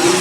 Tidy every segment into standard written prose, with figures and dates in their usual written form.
YT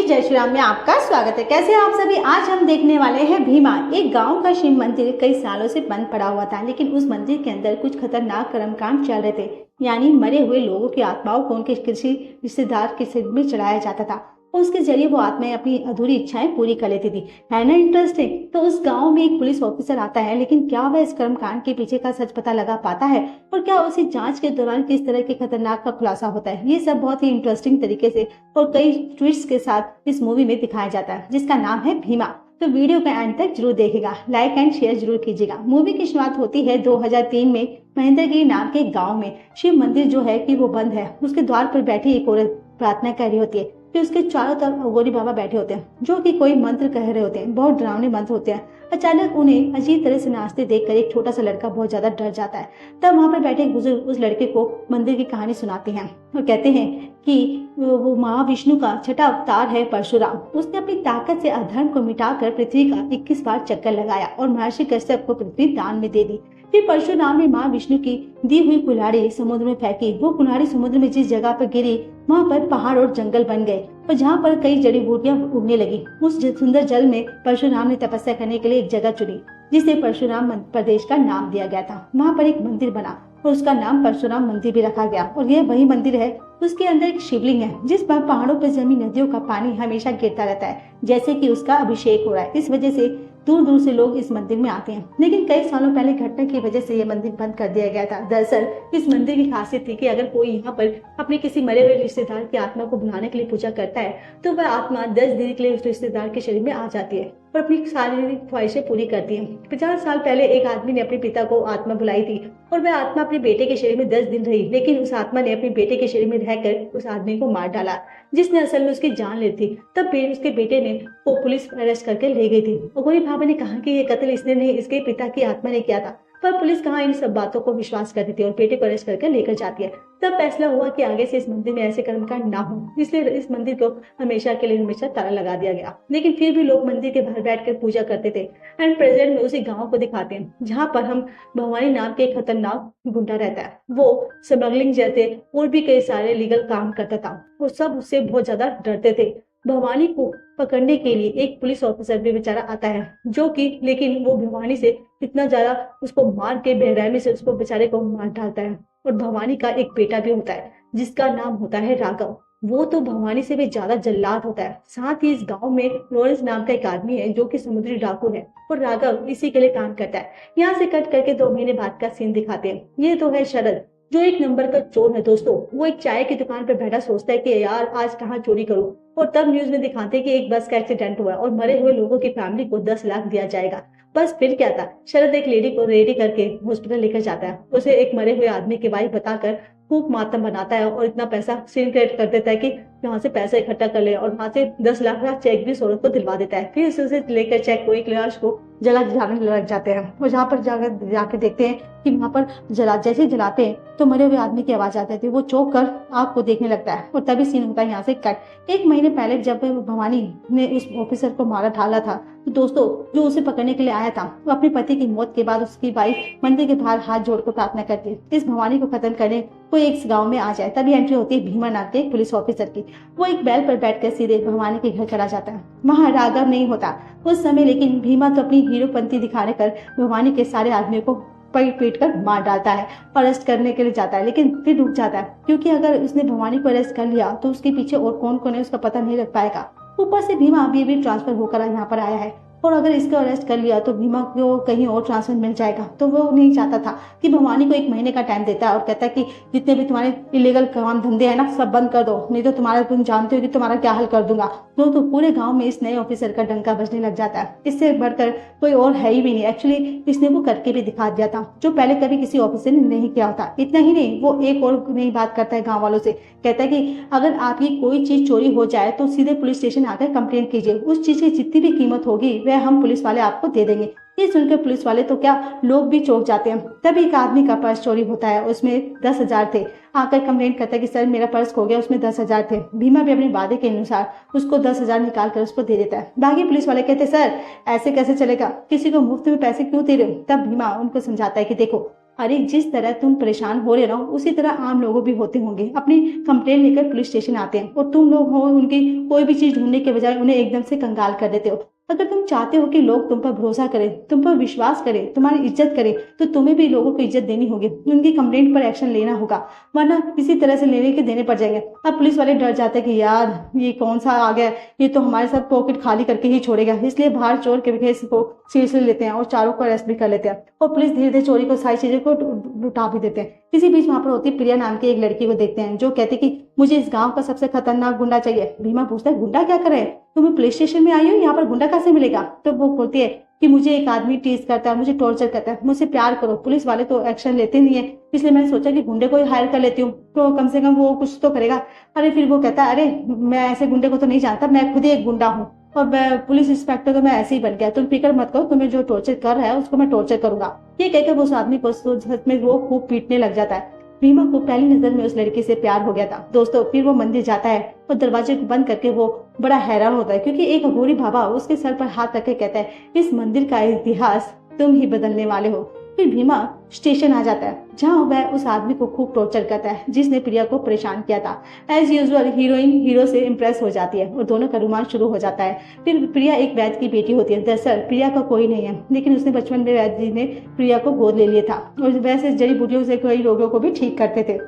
जय श्री राम में आपका स्वागत है। कैसे हैं आप सभी। आज हम देखने वाले हैं भीमा। एक गांव का शिव मंदिर कई सालों से बंद पड़ा हुआ था, लेकिन उस मंदिर के अंदर कुछ खतरनाक कर्मकांड चल रहे थे। यानी मरे हुए लोगों की आत्माओं को उनके किसी रिश्तेदार के सिर में चढ़ाया जाता था और उसके जरिए वो आत्माएं अपनी अधूरी इच्छाएं पूरी कर लेती थी। है ना इंटरेस्टिंग। तो उस गांव में एक पुलिस ऑफिसर आता है, लेकिन क्या वह इस कर्मकांड के पीछे का सच पता लगा पाता है और क्या उसी जांच के दौरान किस तरह के खतरनाक का खुलासा होता है। ये सब बहुत ही इंटरेस्टिंग तरीके से और कई ट्विस्ट के साथ इस मूवी में दिखाया जाता है, जिसका नाम है भीमा। तो वीडियो का एंड तक जरूर देखिएगा, लाइक एंड शेयर जरूर कीजिएगा। मूवी की शुरुआत होती है 2003 में महेंद्रगिरी नाम के गांव में। शिव मंदिर जो है कि वो बंद है। उसके द्वार पर बैठी एक औरत प्रार्थना कर रही होती है कि उसके चारों तरफ अघोरी बाबा बैठे होते हैं, जो कि कोई मंत्र कह रहे होते हैं। बहुत डरावने मंत्र होते हैं। अचानक उन्हें अजीब तरह से नाचते देखकर एक छोटा सा लड़का बहुत ज्यादा डर जाता है। तब वहां पर बैठे बुजुर्ग उस लड़के को मंदिर की कहानी सुनाते हैं और कहते हैं कि वो महाविष्णु का छठा अवतार है परशुराम। उसने अपनी ताकत से अधर्म को मिटाकर पृथ्वी का 21 बार चक्कर लगाया और महर्षि कश्यप को पृथ्वी दान में दे दी। फिर परशुराम ने माँ विष्णु की दी हुई कुल्हाड़ी समुद्र में फेंकी। वो कुल्हाड़ी समुद्र में जिस जगह पर गिरी वहाँ पर पहाड़ और जंगल बन गए और जहाँ पर कई जड़ी बूटियां उगने लगी। उस सुंदर जल में परशुराम ने तपस्या करने के लिए एक जगह चुनी, जिसे परशुराम प्रदेश का नाम दिया गया था। वहाँ पर एक मंदिर बना और उसका नाम परशुराम मंदिर भी रखा गया। और यह वही मंदिर है। उसके अंदर एक शिवलिंग है, जिस पर पहाड़ों पर जमी नदियों का पानी हमेशा गिरता रहता है, जैसे कि उसका अभिषेक हो रहा है। इस वजह से दूर दूर से लोग इस मंदिर में आते हैं। लेकिन कई सालों पहले घटना की वजह से यह मंदिर बंद कर दिया गया था। दरअसल इस मंदिर की खासियत थी कि अगर कोई यहाँ पर अपने किसी मरे हुए रिश्तेदार की आत्मा को बुलाने के लिए पूजा करता है, तो वह आत्मा 10 दिन के लिए उस रिश्तेदार के शरीर में आ जाती है और अपनी शारीरिक ख्वाहिशें पूरी करती है। 50 साल पहले एक आदमी ने अपने पिता को आत्मा बुलाई थी और वह आत्मा अपने बेटे के शरीर में 10 दिन रही, लेकिन उस आत्मा ने अपने बेटे के शरीर में रहकर उस आदमी को मार डाला, जिसने असल में उसकी जान ली थी। तब उसके बेटे ने वो पुलिस अरेस्ट करके ले गई थी। अघोरी बाबा ने कहा कि ये कत्ल इसने नहीं, इसके पिता की आत्मा ने किया था। पर पुलिस कहाँ इन सब बातों को विश्वास करती थी और बेटे को अरेस्ट करके लेकर जाती है। तब फैसला हुआ कि आगे से इस मंदिर में ऐसे कर्मकांड ना हो, इसलिए इस मंदिर को हमेशा के लिए हमेशा ताला लगा दिया गया। लेकिन फिर भी लोग मंदिर के बाहर बैठकर पूजा करते थे। एंड प्रेजेंट में उसी गांव को दिखाते हैं, जहाँ पर हम भवानी नाम के एक खतरनाक गुंडा रहता है। वो स्मगलिंग जैसे और भी कई सारे लीगल काम करता था और सब उससे बहुत ज्यादा डरते थे। भवानी को पकड़ने के लिए एक पुलिस ऑफिसर भी बेचारा आता है, जो कि लेकिन वो भवानी से इतना ज्यादा उसको मार के बेरहमी से उसको बेचारे को मार डालता है। और भवानी का एक बेटा भी होता है, जिसका नाम होता है राघव। वो तो भवानी से भी ज्यादा जल्लाद होता है। साथ ही इस गांव में लॉरेंस नाम का एक आदमी है, जो कि समुद्री डाकू है और राघव इसी के लिए काम करता है। यहाँ से कट करके 2 महीने बाद का सीन दिखाते हैं। ये तो है शरद, जो एक नंबर का चोर है दोस्तों। वो एक चाय की दुकान पर बैठा सोचता है कि यार आज कहाँ चोरी करूं, और तब न्यूज में दिखाते हैं कि एक बस का एक्सीडेंट हुआ और मरे हुए लोगों की फैमिली को 10 लाख दिया जाएगा। बस फिर क्या था, शरद एक लेडी को रेडी करके हॉस्पिटल लेकर जाता है। उसे एक मरे हुए आदमी की वाइफ बताकर खूब मातम बनाता है और इतना पैसा सीन क्रिएट कर देता है कि यहाँ से पैसा इकट्ठा कर ले, और वहां से 10 लाख का चेक भी औरत को दिलवा देता है। फिर उसे लेकर चेक को एक लाश को जलाने लग जाते हैं और जहाँ पर जाके देखते हैं कि वहां पर जैसे जलाते हैं तो मरे हुए आदमी की आवाज आती है। वो चौंक कर आग को देखने लगता है और तभी सीन होता है यहाँ से कट। 1 महीने पहले जब भवानी ने उस ऑफिसर को मारा ढाला था, तो दोस्तों जो उसे पकड़ने के लिए आया था, वो अपने पति की मौत के बाद उसकी वाइफ मंदिर के बाहर हाथ जोड़कर प्रार्थना करती है इस भवानी को खत्म करने कोई एक गाँव में आ जाए। तभी एंट्री होती है भीमा नाम के पुलिस ऑफिसर की। वो एक बैल पर बैठकर सीधे भवानी के घर चला जाता है। वहाँ राघव नहीं होता उस समय, लेकिन भीमा तो अपनी हीरोपंती दिखाने कर भवानी के सारे आदमियों को पीट कर मार डालता है और अरेस्ट करने के लिए जाता है। लेकिन फिर रुक जाता है, क्योंकि अगर उसने भवानी को अरेस्ट कर लिया तो उसके पीछे और कौन कौन है उसका पता नहीं रख पाएगा। ऊपर से भीमा अभी भी ट्रांसफर होकर यहाँ पर आया है और अगर इसको अरेस्ट कर लिया तो भीमा को कहीं और ट्रांसफर मिल जाएगा। तो वो नहीं चाहता था कि भवानी को 1 महीने का टाइम देता है और कहता है कि जितने भी तुम्हारे इलीगल काम धंधे हैं ना, सब बंद कर दो, नहीं तो तुम जानते हो कि तुम्हारा क्या हाल कर दूंगा। तो पूरे गांव में इस नए ऑफिसर का डंका बजने लग जाता है। इससे बढ़कर कोई और है ही भी नहीं। एक्चुअली इसने वो करके भी दिखा दिया था, जो पहले कभी किसी ऑफिसर ने नहीं किया होता। इतना ही नहीं, वो एक और नई बात करता है गाँव वालों से। कहता है कि अगर आपकी कोई चीज चोरी हो जाए तो सीधे पुलिस स्टेशन आकर कंप्लेंट कीजिए, उस चीज की जितनी भी कीमत होगी वह हम पुलिस वाले आपको दे देंगे। ये सुनकर पुलिस वाले तो क्या लोग भी चौंक जाते हैं। तभी एक आदमी का पर्स चोरी होता है, उसमें 10,000 थे। आकर कंप्लेंट करता है कि सर मेरा पर्स खो गया, उसमें 10,000 थे। भीमा भी अपने वादे के अनुसार उसको 10,000 निकाल कर उसको दे देता है। बाकी पुलिस वाले कहते सर ऐसे कैसे चलेगा, किसी को मुफ्त में पैसे क्यों दे रहे हो। तब भीमा उनको समझाता है कि देखो अरे जिस तरह तुम परेशान हो रहे हो ना, उसी तरह आम लोगों भी होते होंगे, अपनी कंप्लेंट लेकर पुलिस स्टेशन आते हैं और तुम लोग हो उनकी कोई भी चीज ढूंढने के बजाय उन्हें एकदम से कंगाल कर देते हो। अगर तुम चाहते हो कि लोग तुम पर भरोसा करें, तुम पर विश्वास करें, तुम्हारी इज्जत करें, तो तुम्हें भी लोगों को इज्जत देनी होगी, उनकी कंप्लेंट पर एक्शन लेना होगा, वरना किसी तरह से लेने के देने पड़ जाएंगे। अब पुलिस वाले डर जाते हैं कि यार ये कौन सा आ गया, ये तो हमारे साथ पॉकेट खाली करके ही छोड़ेगा, इसलिए बाहर चोर के केस को सीरियसली लेते हैं और चारों को अरेस्ट भी कर लेते हैं और पुलिस धीरे धीरे चोरी को सारी चीजों को लुटा भी देते हैं। इसी बीच वहां पर होती प्रिया नाम की एक लड़की को देखते हैं जो कहती कि मुझे इस गांव का सबसे खतरनाक गुंडा चाहिए। भीमा पूछता है गुंडा क्या करे, तुम पुलिस स्टेशन में आई हो, यहाँ पर गुंडा कैसे मिलेगा। तो वो बोलती है कि मुझे एक आदमी टीज करता है, मुझे टॉर्चर करता है, मुझसे प्यार करो। पुलिस वाले तो एक्शन लेते नहीं है, इसलिए मैंने सोचा कि गुंडे को ही हायर कर लेती हूँ, तो कम से कम वो कुछ तो करेगा। अरे फिर वो कहता है अरे मैं ऐसे गुंडे को तो नहीं जानता, मैं खुद ही एक गुंडा हूँ और पुलिस इंस्पेक्टर तो मैं ऐसे ही बन गया, तुम फिक्र मत करो, तुम्हें जो टॉर्चर कर रहा है उसको मैं टॉर्चर करूंगा। ये कहकर वो उस आदमी को सच में वो खूब पीटने लग जाता है। भीमा को पहली नजर में उस लड़की से प्यार हो गया था। दोस्तों फिर वो मंदिर जाता है और दरवाजे को बंद करके वो बड़ा हैरान होता है क्योंकि एक अघोरी बाबा उसके सर पर हाथ रख के कहता है इस मंदिर का इतिहास तुम ही बदलने वाले हो। फिर भीमा स्टेशन आ जाता है जहाँ वह उस आदमी को खूब टॉर्चर करता है जिसने प्रिया को परेशान किया था। एज यूजुअल हीरोइन हीरो से इम्प्रेस हो जाती है और दोनों का रोमांस शुरू हो जाता है। फिर प्रिया एक वैद्य की बेटी होती है। दरअसल प्रिया का कोई नहीं है, लेकिन उसने बचपन में वैद्य जी ने प्रिया को गोद ले लिया था और वैसे जड़ी बूटियों से कई रोगों को भी ठीक करते थे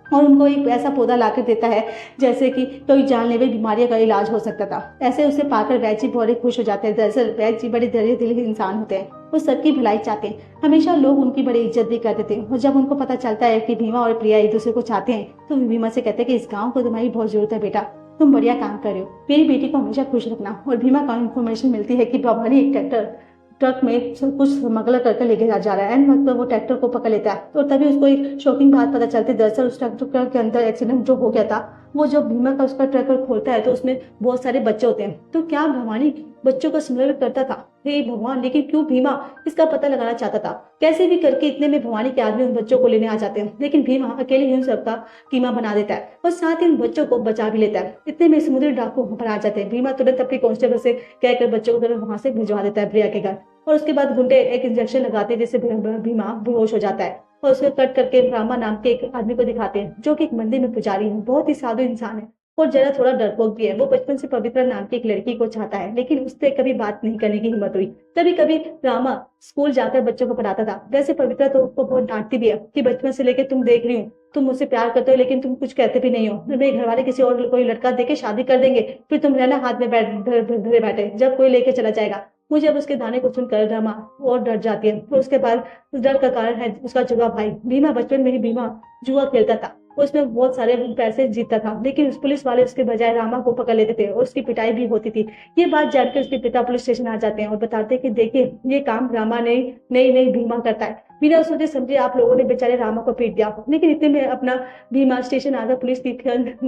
और उनको एक ऐसा पौधा लाकर देता है जैसे कि कोई जानलेवा बीमारियों का इलाज हो सकता था। ऐसे उसे पाकर वैद्य जी बहुत खुश हो जाते हैं। दरअसल वैद्य जी बड़े दरिया दिल इंसान होते हैं, वो सबकी भलाई चाहते हैं, हमेशा लोग उनकी बड़ी इज्जत भी करते थे। और जब उनको पता चलता है कि भीमा और प्रिया एक दूसरे को चाहते हैं तो भीमा से कहते हैं कि इस गाँव को तुम्हारी बहुत जरूरत है बेटा, तुम बढ़िया काम कर रहे हो, मेरी बेटी को हमेशा खुश रखना। और भीमा को इन्फॉर्मेशन मिलती है कि भवानी एक ट्रक में कुछ स्मगलर करके लेके जा रहा है। एंड वक्त वो ट्रैक्टर को पकड़ लेता है और तभी उसको एक शॉकिंग बात पता चलती है। दरअसल उस ट्रैक्टर के अंदर एक्सीडेंट जो हो गया था, वो जब भीमा का उसका ट्रैक्टर खोलता है तो उसमें बहुत सारे बच्चे होते हैं। तो क्या भवानी बच्चों का स्मगलर करता था? हे भगवान, लेकिन क्यों भीमा इसका पता लगाना चाहता था? कैसे भी करके इतने में भवानी के आदमी उन बच्चों को लेने आ जाते हैं, लेकिन भीमा अकेले ही उन सबका कीमा बना देता है और साथ ही उन बच्चों को बचा भी लेता है। इतने में समुद्री डाकू वहां पर आ जाते हैं। भीमा तुरंत अपने कांस्टेबल से कहकर बच्चों को वहां से भिजवा देता है प्रिया के घर और उसके बाद गुंडे एक इंजेक्शन लगाते हैं जिससे भीमा बेहोश हो जाता है और उसको कट करके रामा नाम के एक आदमी को दिखाते हैं जो कि एक मंदिर में पुजारी है, बहुत ही साधु इंसान है और जरा थोड़ा डरपोक भी है। वो बचपन से पवित्रा नाम की एक लड़की को चाहता है, लेकिन उससे कभी बात नहीं करने की हिम्मत हुई। कभी कभी रामा स्कूल जाकर बच्चों को पढ़ाता था। वैसे पवित्रा तो उसको बहुत डांटती भी है कि बचपन से लेकर तुम देख रही हो, तुम मुझसे प्यार करते हो लेकिन तुम कुछ कहते भी नहीं हो। मेरे घर वाले किसी और कोई लड़का देके शादी कर देंगे, फिर तुम रहना हाथ में धरे बैठे जब कोई लेके चला जाएगा। मुझे अब उसके दाने को सुनकर रामा और डर जाती है। तो उसके बाद उस डर का कारण है उसका जुआ भाई। भीमा बचपन में ही भीमा जुआ खेलता था, उसमें बहुत सारे पैसे जीतता था, लेकिन उस पुलिस वाले उसके बजाय रामा को पकड़ लेते थे और उसकी पिटाई भी होती थी। ये बात जानकर उसके पिता पुलिस स्टेशन आ जाते हैं और बताते हैं कि देखिए ये काम रामा ने नई भीमा करता है। बिना सोचे समझे आप लोगों ने बेचारे रामा को पीट दिया, लेकिन इतने में अपना भीमा स्टेशन आकर पुलिस की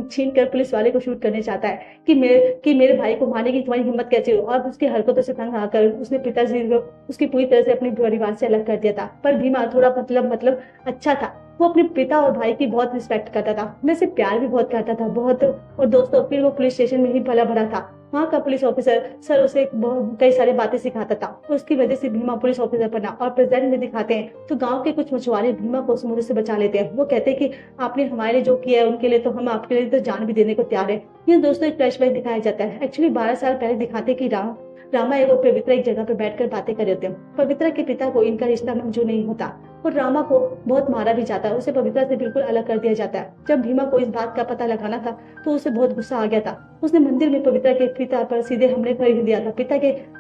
छीन कर पुलिस वाले को शूट करने चाहता है कि मेरे भाई को मारने की तुम्हारी हिम्मत कैसे हो। और उसकी हरकतों से तंग आकर उसने पिताजी को उसकी पूरी तरह से अपने परिवार से अलग कर दिया था। पर भीमा थोड़ा मतलब अच्छा था, वो अपने पिता और भाई की बहुत रिस्पेक्ट करता था, वैसे प्यार भी बहुत करता था बहुत। और दोस्तों फिर वो पुलिस स्टेशन में ही भला भरा था। वहाँ का पुलिस ऑफिसर सर उसे कई सारी बातें सिखाता था, उसकी वजह से भीमा पुलिस ऑफिसर बना। और प्रेजेंट में दिखाते हैं तो गांव के कुछ मछुआरे भीमा को समुद्र से बचा लेते हैं। वो कहते हैं कि आपने हमारे लिए जो किया है उनके लिए तो हम आपके लिए तो जान भी देने को तैयार है। ये दोस्तों एक फ्लैशबैक दिखाया जाता है। एक्चुअली 12 साल पहले दिखाते कि रामा और पवित्रा एक जगह पर बैठकर बातें कर रहे होते हैं। पवित्रा के पिता को इनका रिश्ता मंजूर नहीं होता और रामा को बहुत मारा भी जाता है, उसे पवित्रा से बिल्कुल अलग कर दिया जाता है। जब भीमा को इस बात का पता लगाना था तो उसे बहुत गुस्सा आ गया था। उसने मंदिर में पवित्रा के पिता पर सीधे हमले कर दिया था।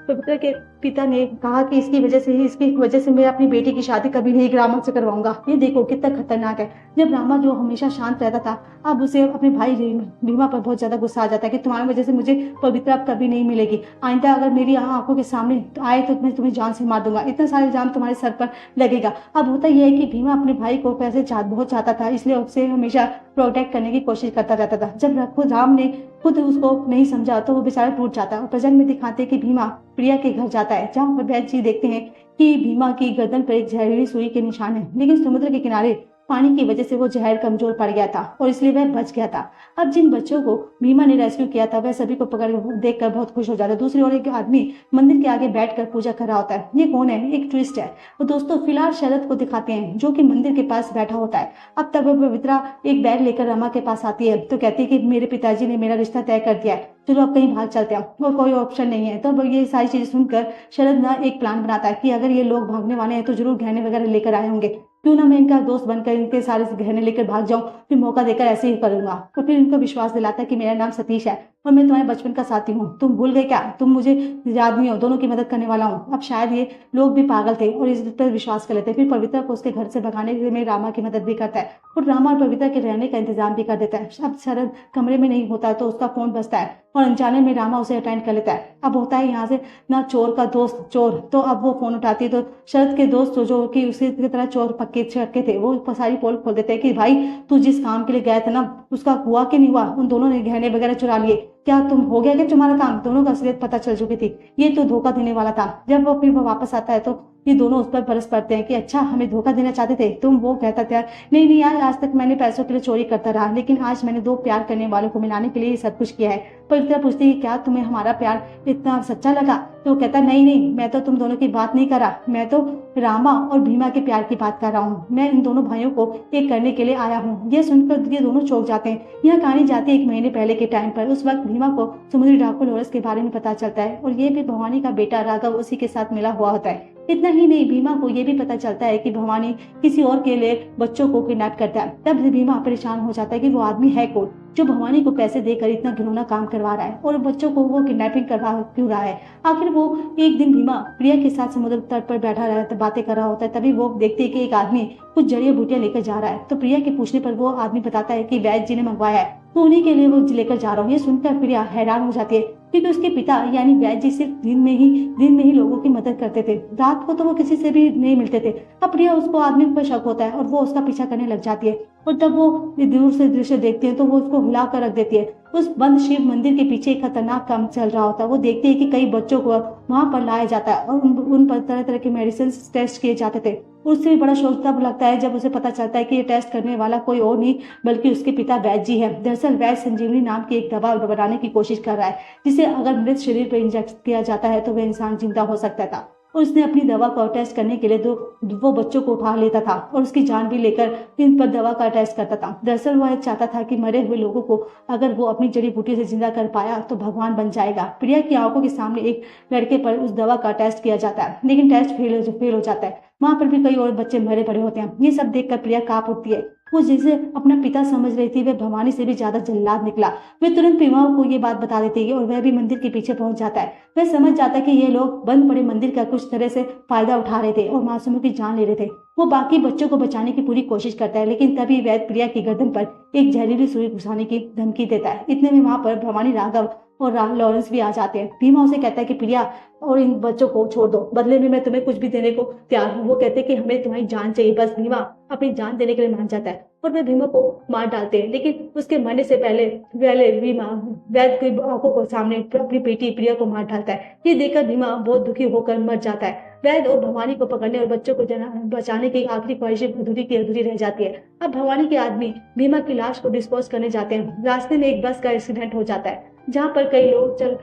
पवित्रा के पिता ने कहा कि इसकी वजह से मैं अपनी बेटी की शादी कभी नहीं रामा से करवाऊंगा। ये देखो कितना खतरनाक है। जब रामा जो हमेशा शांत रहता था, अब उसे अपने भाई भीमा पर बहुत ज्यादा गुस्सा आ जाता है कि तुम्हारी वजह से मुझे पवित्रा कभी नहीं मिलेगी। आइंदा अगर मेरी आंखों के सामने आए तो मैं तुम्हें जान से मार दूंगा, इतना सारे इल्जाम तुम्हारे सर पर लगेगा। अब होता यह है कि भीमा अपने भाई को बहुत चाहता था, इसलिए उसे हमेशा प्रोटेक्ट करने की कोशिश करता रहता था। जब खुद राम ने खुद उसको नहीं समझा तो वो बेचारा टूट जाता है। और प्रेजेंट में दिखाते हैं कि भीमा प्रिया के घर जाता है, जहाँ पर वैद्य जी देखते हैं कि भीमा की गर्दन पर एक जहरीली सुई के निशान है, लेकिन समुद्र के किनारे पानी की वजह से वो जहर कमजोर पड़ गया था और इसलिए वह बच गया था। अब जिन बच्चों को भीमा ने रेस्क्यू किया था वह सभी को पकड़ देखकर बहुत खुश हो जाता है। दूसरी ओर एक आदमी मंदिर के आगे बैठकर पूजा कर रहा होता है। ये कौन है? एक ट्विस्ट है। और दोस्तों फिलहाल शरद को दिखाते हैं जो कि मंदिर के पास बैठा होता है। अब तब पवित्रा एक बैग लेकर रमा के पास आती है तो कहती है कि मेरे पिताजी ने मेरा रिश्ता तय कर दिया है, चलो अब कहीं भाग चलते हैं और कोई ऑप्शन नहीं है। तो ये सारी चीजें सुनकर शरद ना एक प्लान बनाता है कि अगर ये लोग भागने वाले हैं तो जरूर गहने वगैरह लेकर आए होंगे, क्यों ना मैं इनका दोस्त बनकर इनके सारे गहने लेकर भाग जाऊं, फिर मौका देकर ऐसे ही करूंगा। और फिर इनको विश्वास दिलाता है कि मेरा नाम सतीश है और मैं तुम्हारे बचपन का साथी हूँ, तुम भूल गए क्या? तुम मुझे याद नहीं हो, दोनों की मदद करने वाला हूँ। अब शायद ये लोग भी पागल थे और इस पर विश्वास कर लेते हैं। फिर पवित्रा को उसके घर से भगाने में रामा की मदद भी करता है और रामा और पवित्रा के रहने का इंतजाम भी कर देता है। अब शरद कमरे में नहीं होता है तो उसका फोन बजता है और अनजाने में रामा उसे अटेंड कर लेता है। अब होता है यहाँ से ना चोर का दोस्त चोर, तो अब वो फोन उठाती है तो शरद के दोस्त जो कि उसी की तरह चोर पक्के छक्के थे वो सारी पोल खोल देते हैं कि भाई तू जिस काम के लिए गया था ना उसका हुआ कि नहीं हुआ, उन दोनों ने गहने वगैरह चुरा लिए, क्या तुम हो गया क्या तुम्हारा काम? दोनों का असलियत पता चल चुकी थी, ये तो धोखा देने वाला था। जब वो फिर वापस आता है तो ये दोनों उस पर बरस पड़ते हैं कि अच्छा हमें धोखा देना चाहते थे तुम। वो कहता था नहीं नहीं यार, आज तक मैंने पैसों के लिए चोरी करता रहा, लेकिन आज मैंने दो प्यार करने वालों को मिलाने के लिए ये सब कुछ किया है। पवित्रा पूछती है क्या तुम्हें हमारा प्यार इतना सच्चा लगा? तो वो कहता नहीं नहीं, मैं तो तुम दोनों की बात नहीं कर रहा, मैं तो रामा और भीमा के प्यार की बात कर रहा हूँ। मैं इन दोनों भाइयों को एक करने के लिए आया हूँ। ये सुनकर ये दोनों चौंक जाते हैं। यह कहानी जाती है 1 महीने पहले के टाइम पर। उस वक्त भीमा को समुद्री डाकू लॉरेंस के बारे में पता चलता है और ये भी भवानी का बेटा राघव उसी के साथ मिला हुआ होता है। इतना ही नहीं, भीमा को ये भी पता चलता है कि भवानी किसी और के लिए बच्चों को किडनैप करता है। तब से भीमा परेशान हो जाता है कि वो आदमी है कौन जो भवानी को पैसे देकर इतना घिनौना काम करवा रहा है और बच्चों को वो किडनैपिंग करवा क्यों रहा है। आखिर वो एक दिन भीमा प्रिया के साथ समुद्र तट पर बैठा रहता बातें कर रहा होता है, तभी वो देखती है कि एक आदमी कुछ जड़ी बूटियां लेकर जा रहा है। तो प्रिया के पूछने पर वो आदमी बताता है कि वैद्य जी ने मंगवाया है तो उन्हीं के लिए वो लेकर जा रहा हूँ। ये सुनकर प्रिया हैरान हो जाती है क्योंकि उसके पिता यानी वैद्य जी सिर्फ दिन में ही लोगों की मदद करते थे, रात को तो वो किसी से भी नहीं मिलते थे। अब प्रिया उसको आदमी पर शक होता है और वो उसका पीछा करने लग जाती है और तब वो दूर से दृश्य देखती है तो वो उसको हिला कर रख देती है। उस बंद शिव मंदिर के पीछे एक खतरनाक काम चल रहा होता है। वो देखती है कि कई बच्चों को वहां पर लाया जाता है और उन पर तरह तरह के मेडिसिन टेस्ट किए जाते थे। उससे भी बड़ा शौक तब लगता है जब उसे पता चलता है कि ये टेस्ट करने वाला कोई और नहीं बल्कि उसके पिता वैद्य जी है। दरअसल वैद्य संजीवनी नाम की एक दवा बनाने की कोशिश कर रहा है जिसे अगर मृत शरीर पर इंजेक्ट किया जाता है तो वह इंसान जिंदा हो सकता था। और उसने अपनी दवा का टेस्ट करने के लिए वो बच्चों को उठा लेता था और उसकी जान भी लेकर इन पर दवा का टेस्ट करता था। दरअसल वह चाहता था कि मरे हुए लोगों को अगर वो अपनी जड़ी बूटी से जिंदा कर पाया तो भगवान बन जाएगा। प्रिया की आंखों के सामने एक लड़के पर उस दवा का टेस्ट किया जाता है लेकिन टेस्ट फेल हो जाता है। वहां पर भी कई और बच्चे मरे पड़े होते हैं। ये सब देखकर प्रिया कांप उठती है। वो जिसे अपना पिता समझ रही थी वह भवानी से भी ज्यादा जल्लाद निकला। वे तुरंत प्रिया को ये बात बता देती है और वह भी मंदिर के पीछे पहुंच जाता है। वह समझ जाता है कि ये लोग बंद पड़े मंदिर का कुछ तरह से फायदा उठा रहे थे और मासूमों की जान ले रहे थे। वो बाकी बच्चों को बचाने की पूरी कोशिश करता है लेकिन तभी वैद्य प्रिया की गर्दन पर एक जहरीली सुई घुसाने की धमकी देता है। इतने में वहां पर भवानी, राघव और लॉरेंस भी आ जाते हैं। भीमा उसे कहता है कि प्रिया और इन बच्चों को छोड़ दो, बदले में मैं तुम्हें कुछ भी देने को तैयार हूँ। वो कहते हैं कि हमें तुम्हारी जान चाहिए। बस भीमा अपनी जान देने के लिए मान जाता है और वे भीमा को मार डालते हैं। लेकिन उसके मरने से पहले भीमा वैद्य की आंखों को सामने अपनी बेटी प्रिया को मार डालता है। ये देखकर भीमा बहुत दुखी होकर मर जाता है। वैद्य और भवानी को पकड़ने और बच्चों को बचाने की आखिरी ख्वाहिश अधूरी रह जाती है। अब भवानी के आदमी भीमा की लाश को डिस्पोज करने जाते हैं। रास्ते में एक बस का एक्सीडेंट हो जाता है जहाँ पर कई लोग जल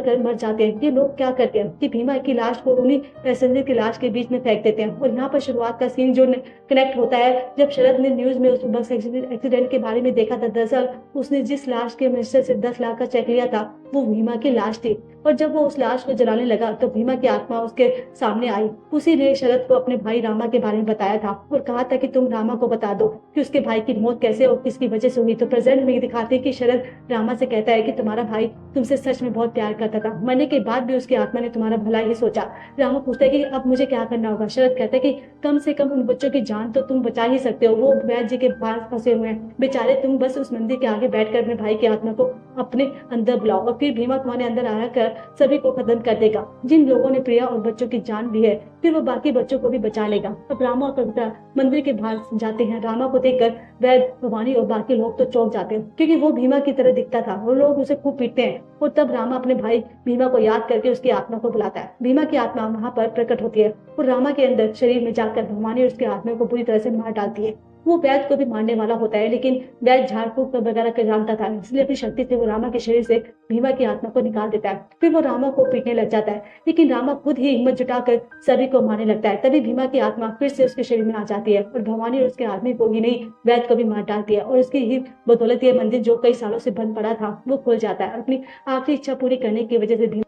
कर मर जाते हैं। ये लोग क्या करते हैं कि भीमा की लाश को उन्हीं पैसेंजर की लाश के बीच में फेंक देते हैं। और यहाँ पर शुरुआत का सीन जो कनेक्ट होता है जब शरद ने न्यूज में उस बस एक्सीडेंट के बारे में देखा था। दरअसल उसने जिस लाश के मिनिस्टर से 10 लाख का चेक लिया था वो भीमा की लाश थी और जब वो उस लाश को जलाने लगा तो भीमा की आत्मा उसके सामने आई। उसी ने शरद को अपने भाई रामा के बारे में बताया था और कहा था कि तुम रामा को बता दो कि उसके भाई की मौत कैसे और किसकी वजह से हुई। तो प्रेजेंट में दिखाते हैं कि शरद रामा से कहता है कि तुम्हारा भाई तुमसे सच में बहुत प्यार करता था, मरने के बाद भी उसकी आत्मा ने तुम्हारा भला ही सोचा। रामा पूछता है कि अब मुझे क्या करना होगा। शरद कहता है कि कम से कम उन बच्चों की जान तो तुम बचा ही सकते हो, वो वैद्य जी के पास फंसे हुए हैं बेचारे, तुम बस उस मंदिर के आगे बैठकर अपने भाई की आत्मा को अपने अंदर बुलाओ और फिर भीमा तुम्हारे अंदर आकर सभी को खत्म कर देगा। जिन लोगों ने प्रिया और बच्चों की जान ली है फिर वो बाकी बच्चों को भी बचा लेगा। अब रामा और कविता मंदिर के बाहर जाते हैं। रामा को देखकर वैद्य, भवानी और बाकी लोग तो चौंक जाते हैं क्योंकि वो भीमा की तरह दिखता था। वो लोग उसे खूब पीटते हैं और तब रामा अपने भाई भीमा को याद करके उसकी आत्मा को बुलाता है। भीमा की आत्मा वहां पर प्रकट होती है और रामा के अंदर शरीर में जाकर भवानी और उसके आत्मा को पूरी तरह से मार डालती है। वो वैद्य को भी मारने वाला होता है लेकिन वैद्य झाड़ फूक वगैरह कर जानता था, इसलिए अपनी शक्ति से वो रामा के शरीर से भीमा की आत्मा को निकाल देता है। फिर वो रामा को पीटने लग जाता है लेकिन रामा खुद ही हिम्मत जुटाकर सभी को मारने लगता है। तभी भीमा की आत्मा फिर से उसके शरीर में आ जाती है और भवानी और उसके आदमी को ही नहीं वैद्य को भी मार डालती है और उसकी ही बदौलत ये मंदिर जो कई सालों से बंद पड़ा था वो खुल जाता है। अपनी आखिरी इच्छा पूरी करने की वजह से